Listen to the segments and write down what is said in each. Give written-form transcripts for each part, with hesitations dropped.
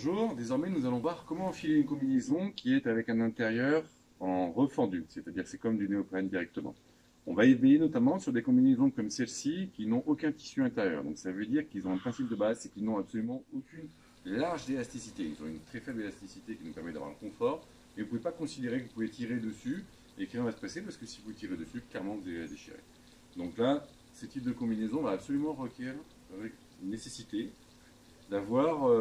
Bonjour, désormais nous allons voir comment enfiler une combinaison qui est avec un intérieur en refendu, c'est-à-dire c'est comme du néoprène directement. On va éveiller notamment sur des combinaisons comme celle-ci qui n'ont aucun tissu intérieur. Donc ça veut dire qu'ils ont un principe de base, c'est qu'ils n'ont absolument aucune large élasticité. Ils ont une très faible élasticité qui nous permet d'avoir un confort. Et vous ne pouvez pas considérer que vous pouvez tirer dessus et que rien va se passer parce que si vous tirez dessus, clairement vous allez la déchirer. Donc là, ce type de combinaison va absolument requérir avec une nécessité d'avoir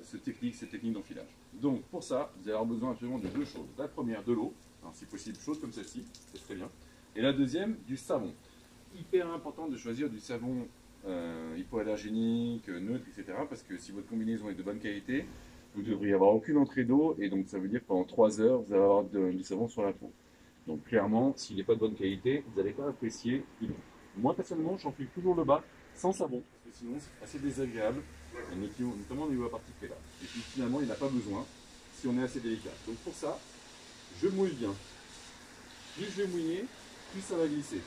cette technique d'enfilage. Donc pour ça, vous allez avoir besoin absolument de deux choses. La première, de l'eau, si possible chaude comme celle-ci, c'est très bien. Et la deuxième, du savon. Hyper important de choisir du savon hypoallergénique, neutre, etc. Parce que si votre combinaison est de bonne qualité, vous ne devriez avoir aucune entrée d'eau et donc ça veut dire que pendant 3 heures, vous allez avoir du savon sur la peau. Donc clairement, s'il n'est pas de bonne qualité, vous n'allez pas apprécier l'eau. Moi personnellement, j'enfile toujours le bas sans savon, parce que sinon c'est assez désagréable, notamment au niveau de la partie prélat. Et puis finalement, il n'a pas besoin si on est assez délicat. Donc pour ça, je mouille bien. Plus je vais mouiller, plus ça va glisser.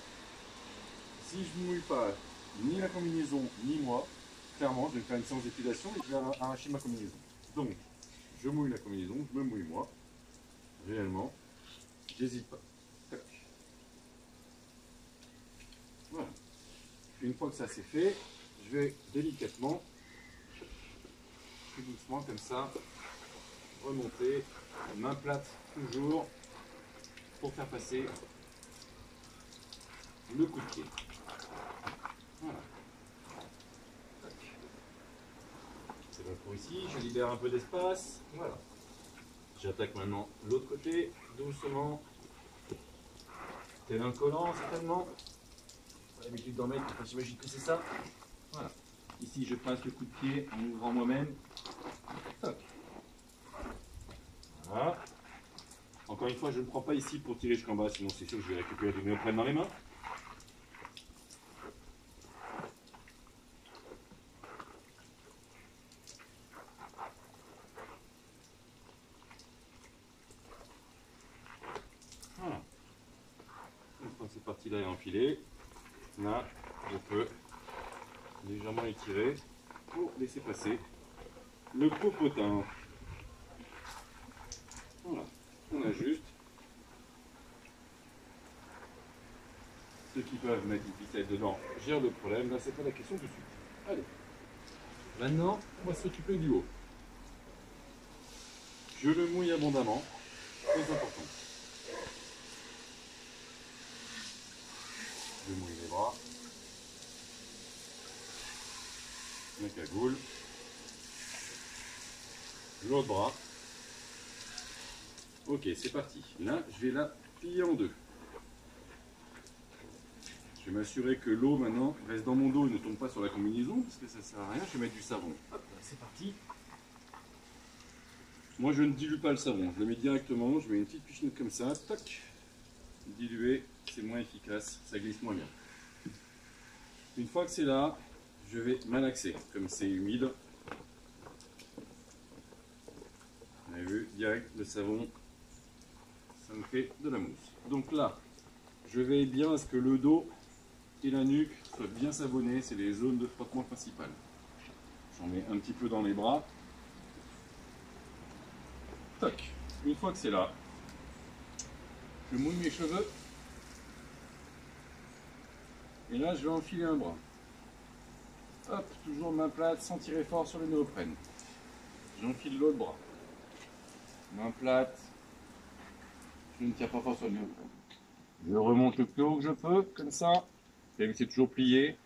Si je ne mouille pas ni la combinaison, ni moi, clairement, je vais faire une séance d'épilation et je vais arracher ma combinaison. Donc, je mouille la combinaison, je me mouille moi, réellement, j'hésite pas. Tac. Voilà. Une fois que ça c'est fait, je vais délicatement, plus doucement comme ça, remonter, main plate toujours, pour faire passer le coup de pied. Voilà. C'est bon pour ici, je libère un peu d'espace. Voilà. J'attaque maintenant l'autre côté, doucement. Tel un collant, certainement. L'habitude d'en mettre, enfin, j'imagine que c'est ça. Voilà. Ici, je passe le coup de pied en ouvrant moi-même. Toc. Voilà. Encore une fois, je ne prends pas ici pour tirer jusqu'en bas, sinon c'est sûr que je vais récupérer du néoprène dans les mains. Voilà. Une fois que cette partie-là est enfilée, là, je peux légèrement étirer pour laisser passer le popotin. Voilà, on ajuste. Ceux qui peuvent mettre une ficelle dedans gèrent le problème. Là, c'est pas la question tout de suite. Allez. Maintenant, on va s'occuper du haut. Je le mouille abondamment, très important. Je mouille les bras, la cagoule, l'autre bras. Ok, c'est parti. Là, je vais la plier en deux. Je vais m'assurer que l'eau maintenant reste dans mon dos et ne tombe pas sur la combinaison parce que ça ne sert à rien. Je vais mettre du savon. Hop, c'est parti. Moi, je ne dilue pas le savon. Je le mets directement. Je mets une petite pichenette comme ça. Toc. Diluer, c'est moins efficace. Ça glisse moins bien. Une fois que c'est là, je vais malaxer. Comme c'est humide. Vous avez vu, direct, le savon, ça me fait de la mousse. Donc là, je veille bien à ce que le dos et la nuque soient bien savonnés. C'est les zones de frottement principales. J'en mets un petit peu dans les bras. Toc. Une fois que c'est là, je mouille mes cheveux. Et là, je vais enfiler un bras. Hop, toujours main plate, sans tirer fort sur le néoprène. J'enfile l'autre bras. Main plate. Je ne tire pas fort sur le néoprène. Je remonte le plus haut que je peux, comme ça. C'est toujours plié.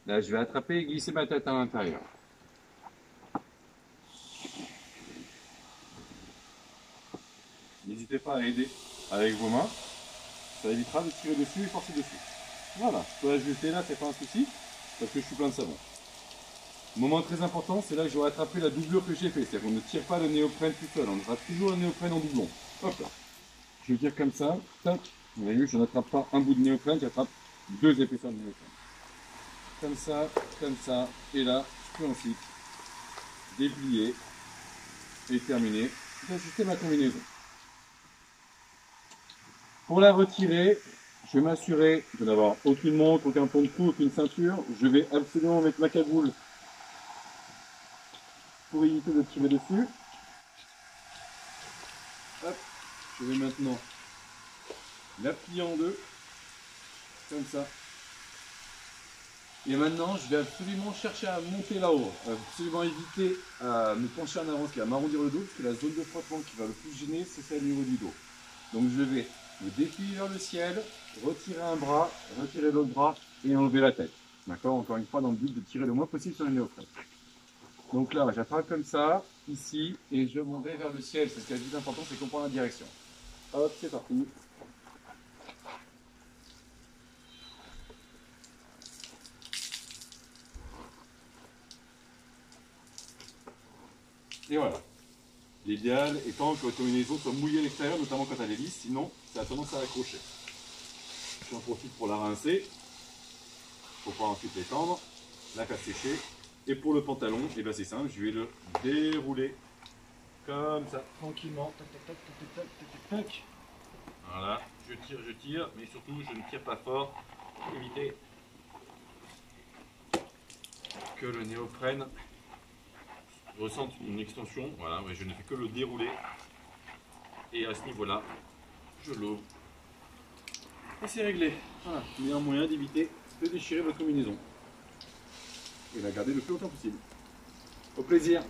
Là, je vais attraper et glisser ma tête à l'intérieur. N'hésitez pas à aider avec vos mains. Ça évitera de tirer dessus et forcer dessus. Voilà, je peux ajuster là, c'est pas un souci, parce que je suis plein de savon. Moment très important, c'est là que je vais rattraper la doublure que j'ai fait. C'est-à-dire qu'on ne tire pas le néoprène tout seul, on attrape toujours le néoprène en doublon. Hop là. Je le tire comme ça, tac. Vous avez vu, je n'attrape pas un bout de néoprène, j'attrape deux épaisseurs de néoprène. Comme ça, et là, je peux ensuite déplier et terminer d'ajuster ma combinaison. Pour la retirer, je vais m'assurer de n'avoir aucune montre, aucun pont de cou, aucune ceinture. Je vais absolument mettre ma cagoule pour éviter de tirer dessus. Hop, je vais maintenant la plier en deux, comme ça. Et maintenant, je vais absolument chercher à monter là-haut. Absolument éviter à me pencher en avance, qui va m'arrondir le dos, parce que la zone de frottement qui va le plus gêner, c'est celle au niveau du dos. Donc je vais me déplier vers le ciel, retirer un bras, retirer l'autre bras et enlever la tête. D'accord? Encore une fois, dans le but de tirer le moins possible sur le néoprène. Donc là, j'attrape comme ça, ici, et je m'en vais vers le ciel. C'est ce qui est le plus important, c'est comprendre la direction. Hop, c'est parti. Et voilà. L'idéal étant que votre combinaison soit mouillée à l'extérieur, notamment quand elle est lisse, sinon ça a tendance à accrocher. J'en profite pour la rincer, pour pouvoir ensuite l'étendre, la faire sécher. Et pour le pantalon, et ben c'est simple, je vais le dérouler comme ça, tranquillement. Tac, tac, tac, tac, tac, tac, tac, tac. Voilà, je tire, mais surtout je ne tire pas fort pour éviter que le néoprène ressente une extension. Voilà, ouais, je ne fais que le dérouler. Et à ce niveau-là, je l'ouvre. Et c'est réglé. Voilà, meilleur moyen d'éviter de déchirer votre combinaison. Et la garder le plus longtemps possible. Au plaisir.